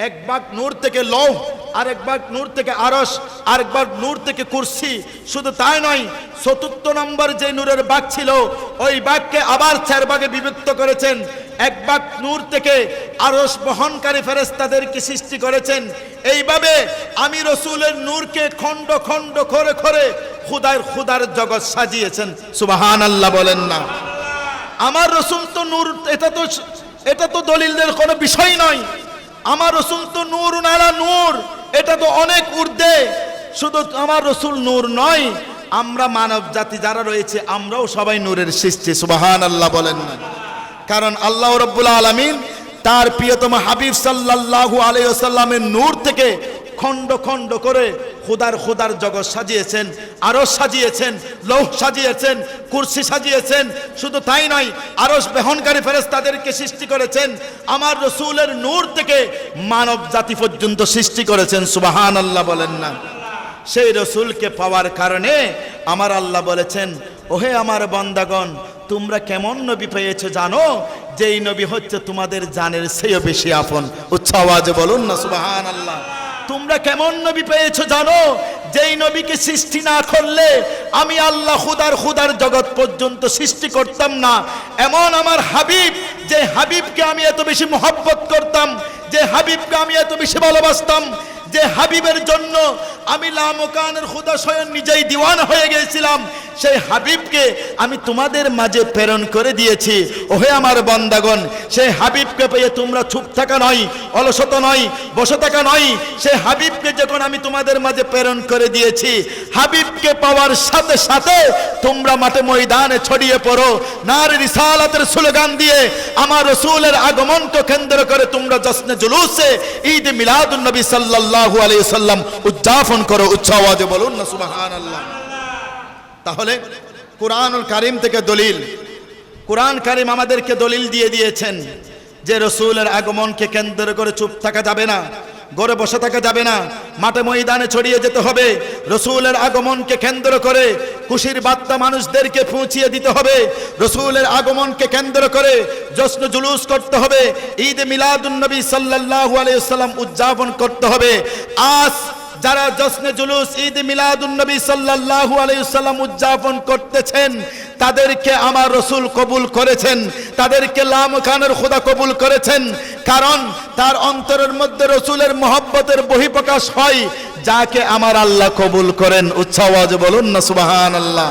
এক ভাগ নূর থেকে লৌহ, আরেক ভাগ নূর থেকে আরশ, আরেক ভাগ নূর থেকে কুরসি। শুধু তাই নয়, চতুর্থ নম্বর যে নূরের ভাগ ছিল, ওই ভাগকে আবার 4 ভাগে বিভক্ত করেছেন। এক ভাগ নূর থেকে আরশ বহনকারী ফেরেশতাদেরকে সৃষ্টি করেছেন। এইভাবে আমি রসুলের নূরকে খণ্ড খণ্ড করে করে খুদার জগৎ সাজিয়েছেন। সুবহানাল্লাহ বলেন না। আমার রসুল তো নূর, এটা তো দলিলদের কোনো বিষয় নয়। আমার রসুল তো নূর আলা নূর, এটা তো অনেক ঊর্ধ্বে। শুধু আমার রসুল নূর নয়, আমরা মানব জাতি যারা রয়েছে আমরাও সবাই নূরের সৃষ্টি। সুবহানাল্লাহ বলেন না। কারণ আল্লাহ রাব্বুল আলামিন তার প্রিয়তম হাবিব সাল্লাল্লাহু আলাইহি ওয়াসাল্লামের নূর থেকে খণ্ড খণ্ড করে খুদার জগৎ সাজিয়েছেন, আরশ সাজিয়েছেন, লৌহ সাজিয়েছেন, কুরসি সাজিয়েছেন। শুধু তাই নয়, আরশ বহনকারী ফেরেশতাদেরকে সৃষ্টি করেছেন। আমার রসুলের নূর থেকে মানব জাতি পর্যন্ত সৃষ্টি করেছেন। সুবহানাল্লাহ বলেন না। সেই রসুলকে পাওয়ার কারণে আমার আল্লাহ বলেছেন, ওহে আমার বান্দাগণ, তোমরা কেমন নবী পেয়েছো জানো? যেই নবী হচ্ছে তোমাদের জানের চেয়েও বেশি আপন। উচ্চ আওয়াজে বলুন না সুবহানাল্লাহ। তোমরা কেমন নবী পেয়েছো জানো? যেই নবীকে সৃষ্টি না করলে আমি আল্লাহ খুদার জগৎ পর্যন্ত সৃষ্টি করতাম না। এমন আমার হাবিব, যে হাবিবকে আমি এত বেশি মহব্বত করতাম, যে হাবিবকে আমি এত বেশি ভালোবাসতাম, যে হাবিবের জন্য আমি লামকানের খুদা স্বয়ং নিজেই দিওয়ানা হয়ে গিয়েছিলাম, সেই হাবিবকে আমি তোমাদের মাঝে প্রেরণ করে দিয়েছি। ওহে আমার বান্দাগণ, সেই হাবিবকে পেয়ে তোমরা চুপ থাকা নয়, অলসতা নয়, বসে থাকা নয়। সেই হাবিবকে যখন আমি তোমাদের মাঝে প্রেরণ করে দিয়েছি, হাবিবকে পাওয়ার সাথে সাথে তোমরা মাঠে ময়দানে ছড়িয়ে পড়ো, নার রিসালাতের স্লোগান দিয়ে আমার রাসূলের আগমনকে কেন্দ্র করে তোমরা জশ্নে জুলুসে ঈদ মিলাদুন নবী সাল্লাল্লাহু আলাইহি ওয়াসাল্লাম উদযাপন করো। উচ্চ আওয়াজে বলুন না সুবহানাল্লাহ। তাহলে কুরআনুল কারীম থেকে দলিল, কুরআন কারীম আমাদেরকে দলিল দিয়ে দিয়েছেন যে রসুলের আগমনকে কেন্দ্র করে চুপ থাকা যাবে না। ঘরে বসে থাকা যাবে না, মাঠে ময়দানে ছড়িয়ে যেতে হবে। রসুলের আগমনকে কেন্দ্র করে খুশির বার্তা মানুষদেরকে পৌঁছিয়ে দিতে হবে। রসুলের আগমনকে কেন্দ্র করে জশ্ন জুলুস করতে হবে। ঈদ মিলাদুন নবী সাল্লাল্লাহু আলাইহি ওয়াসাল্লাম উদযাপন করতে হবে। আজ যারা জশ্নে জুলুস ঈদ মিলাদুন নবী সাল্লাল্লাহু আলাইহি ওয়াসাল্লাম উদযাপন করতেছেন, তাদেরকে আমার রসুল কবুল করেছেন, তাদেরকে লামকানের খোদা কবুল করেছেন। কারণ তার অন্তরের মধ্যে রসুলের মহব্বতের বহিঃপ্রকাশ হয়, যাকে আমার আল্লাহ কবুল করেন। উচ্চ আওয়াজে বলুন না সুবহানাল্লাহ।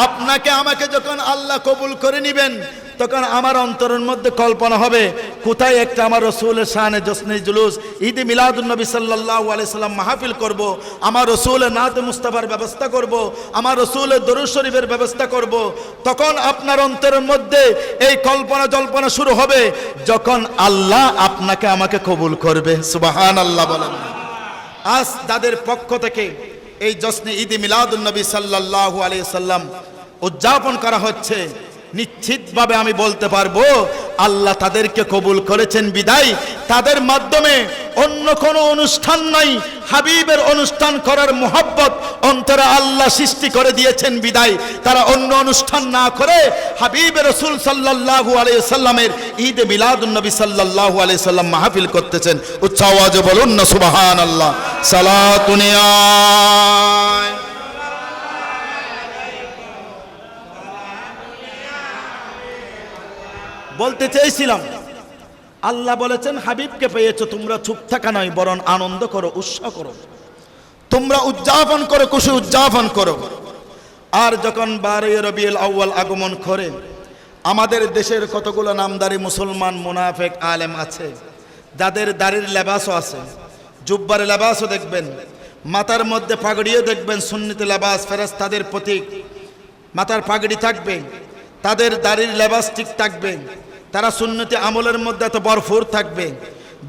আপনাকে আমাকে যখন আল্লাহ কবুল করে নিবেন, তখন আমার অন্তরের মধ্যে কল্পনা হবে কোথায় একটা আমার রসুলের শানে জশ্নে জুলুস ঈদ মিলাদুন নবী সাল্লাল্লাহু আলাইহি সাল্লাম মাহফিল করব, আমার রসুলের নাত মুস্তাফার ব্যবস্থা করব, আমার রসুলের দরুদ শরীফের ব্যবস্থা করব। তখন আপনার অন্তরের মধ্যে এই কল্পনা জল্পনা শুরু হবে, যখন আল্লাহ আপনাকে আমাকে কবুল করবে। সুবহানাল্লাহ বলেন। আজ তাদের পক্ষ থেকে এই জশ্নে ঈদ মিলাদুন নবী সাল্লাল্লাহু আলাইহি সাল্লাম উদযাপন করা হচ্ছে, নিশ্চিতভাবে আমি বলতে পারবো আল্লাহ তাদেরকে কবুল করেছেন বিদায় তাদের মাধ্যমে অন্য কোনো অনুষ্ঠান নাই, হাবিবের অনুষ্ঠান করার মোহাব্বত অন্তরে আল্লাহ সৃষ্টি করে দিয়েছেন বিদায় তারা অন্য অনুষ্ঠান না করে হাবিবের রাসূল সাল্লাল্লাহু আলাইহি সাল্লামের ঈদ মিলাদুন নবী সাল্লাল্লাহু আলাইহি সাল্লাম মাহফিল করতেছেন। উচ্চ আওয়াজে বলুন না সুবহানাল্লাহ। সালাতুনিয়া বলতে চেয়েছিলাম, আল্লাহ বলেছেন হাবিবকে পেয়েছো, তোমরা চুপ থাকা নয়, বরং আনন্দ করো, উৎসাহ করো, তোমরা উদযাপন করো, খুশি উদযাপন করো। আর যখন 12 রবিউল আউয়াল আগমন করে, আমাদের দেশের কতগুলো নামদারি মুসলমান মুনাফিক আলেম আছে, যাদের দাড়ির লেবাসও আছে, জুব্বার লেবাসও দেখবেন, মাথার মধ্যে পাগড়িও দেখবেন, সুন্নতি লেবাস ফেরেশতাদের প্রতীক, মাথার পাগড়ি থাকবে, তাদের দাড়ির লেবাস ঠিক থাকবে, তারা সুন্নতি আমলের মধ্যে এত ভরপুর থাকবে।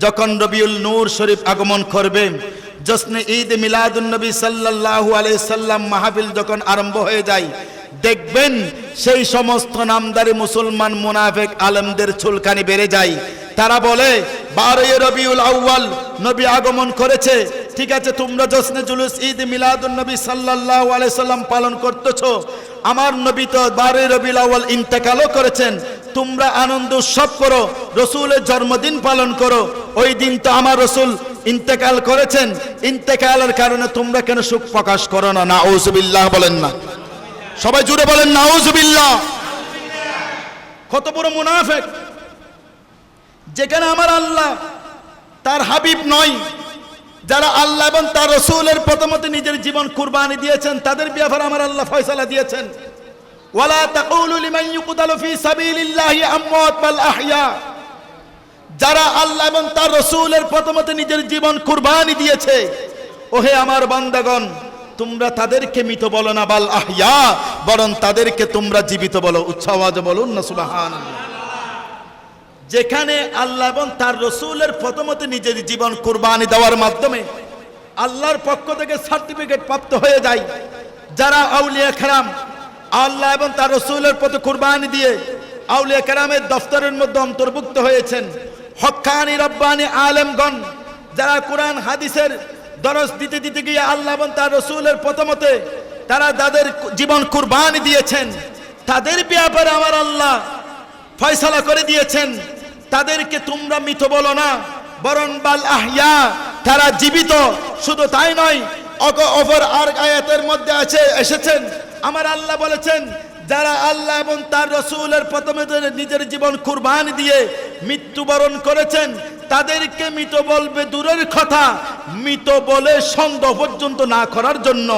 যখন রবিউল নূর শরীফ আগমন করবে, জশ্নে ঈদ মিলাদুন নবী সাল্লাল্লাহু আলাইহি সাল্লাম মাহফিল যখন আরম্ভ হয়ে যায়, দেখবেন সেই সমস্ত নামদারি মুসলমান মুনাফিক আলেমদের চুলকানি বেড়ে যায়। তারা বলে 12 রবিউল আউয়াল নবী আগমন করেছে, ঠিক আছে, তোমরা জশ্নে জুলুস ঈদ মিলাদুন নবী সাল্লাল্লাহু আলাইহি সাল্লাম পালন করতেছো, আমার নবী তো 12 রবিউল আউয়াল ইন্তেকালও করেছেন, তোমরা আনন্দ উৎসব করো, রসুলের জন্মদিন পালন করো, ওই দিন তো আমার রসুল ইন্তেকাল করেছেন, ইন্তেকালের কারণে তোমরা কেন সুখ প্রকাশ করো না? নাউজুবিল্লাহ বলেন না, সবাই জুড়ে বলেন নাউজুবিল্লাহ। কত বড় মুনাফিক! যেখানে আমার আল্লাহ তার হাবিব নয়, যারা আল্লাহ এবং তার রসুলের প্রথমত নিজের জীবন কুরবানি দিয়েছেন, তাদের ব্যাপারে আমার আল্লাহ ফয়সালা দিয়েছেন, ওয়ালা তাকুলু লিমান ইউকতালু ফি সাবিলিল্লাহি আমওয়াত বাল আহইয়া। যারা আল্লাহ এবং তার রসুলের প্রথমত নিজের জীবন কুরবানি দিয়েছে, ওহে আমার বান্দাগণ, তোমরা তাদেরকে মৃত বলো না, বাল আহইয়া, বরং তাদেরকে তোমরা জীবিত বলো। উচ্চ আওয়াজে বলুন না সুবহানাল্লাহ। যেখানে আল্লাহ এবং তার রসুলের প্রথমত নিজের জীবন কুরবানি দেওয়ার মাধ্যমে আল্লাহর পক্ষ থেকে সার্টিফিকেট প্রাপ্ত হয়ে যায়, যারা আউলিয়া কেরাম আল্লাহ এবং তার রসুলের প্রতি কুরবানি দিয়ে আউলিয়া কেরামের দফতরের মধ্যে অন্তর্ভুক্ত হয়েছেন, হক্কানি রব্বানি আলেমগণ যারা কোরআন হাদিসের দরস দিতে দিতে গিয়ে আল্লাহ এবং তার রসুলের প্রথমতে তারা তাদের জীবন কুরবানি দিয়েছেন, তাদের ব্যাপারে আমার আল্লাহ ফয়সালা করে দিয়েছেন, তাদেরকে তোমরা মৃত বলো না, বরং বাল আহইয়া, তারা জীবিত। শুধু তাই নয়, অপর আর আয়াতের মধ্যে এসেছেন আমার আল্লাহ বলেছেন, যারা আল্লাহ এবং তার রসুলের প্রথমে নিজের জীবন কুরবানি দিয়ে মৃত্যুবরণ করেছেন, তাদেরকে মৃত বলবে দূরের কথা, মৃত বলে সন্দেহ পর্যন্ত না করার জন্য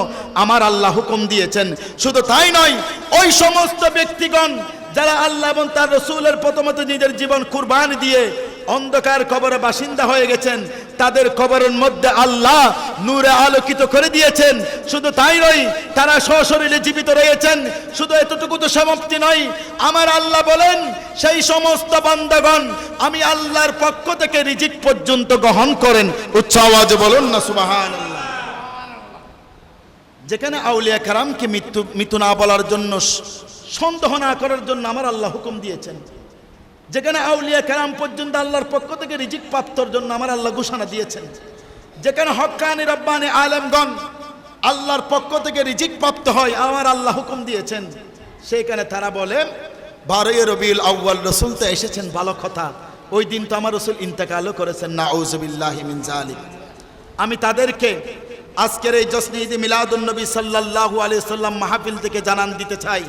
আমার আল্লাহ হুকুম দিয়েছেন। শুধু তাই নয়, ওই সমস্ত ব্যক্তিগণ যারা আল্লাহ এবং তার রসুলের প্রথমত নিজের জীবন কুরবানি দিয়ে অন্ধকার কবরে বাসিন্দা হয়ে গেছেন, তাদের কবরের মধ্যে আল্লাহ নূরে আলোকিত করে দিয়েছেন। শুধু তাই নয়, তারা সশরীরে জীবিত রয়েছেন। শুধু এতটুকু তো সমাপ্তি নয়, আমার আল্লাহ বলেন সেই সমস্ত বান্দাগণ আমি আল্লাহর পক্ষ থেকে রিজিক পর্যন্ত গ্রহণ করেন। উচ্চ আওয়াজে বলুন না সুবহানাল্লাহ। যেখানে আউলিয়া কেরামকে মৃত্যু না বলার জন্য, সন্দেহ না করার জন্য আমার আল্লাহ হুকুম দিয়েছেন, যেখানে আউলিয়া কেরাম পর্যন্ত আল্লাহর পক্ষ থেকে রিজিক প্রাপ্তর জন্য আমার আল্লাহ ঘোষণা দিয়েছেন, যেখানে হক্কানি রব্বানি আলেমগণ আল্লাহর পক্ষ থেকে রিজিক প্রাপ্ত হয়, আমার আল্লাহ হুকুম দিয়েছেন, সেইখানে তারা বলে 12 রবিউল আউয়াল রসুল তো এসেছেন, ভালো কথা, ওই দিন তো আমার রসুল ইন্তেকালও করেছেন, নাউযুবিল্লাহি মিন যালিক। আমি তাদেরকে আজকের এই জশ্নে ঈদে মিলাদুন নবী সাল্লাল্লাহু আলাইহি সাল্লাম মাহফিল থেকে জানান দিতে চাই,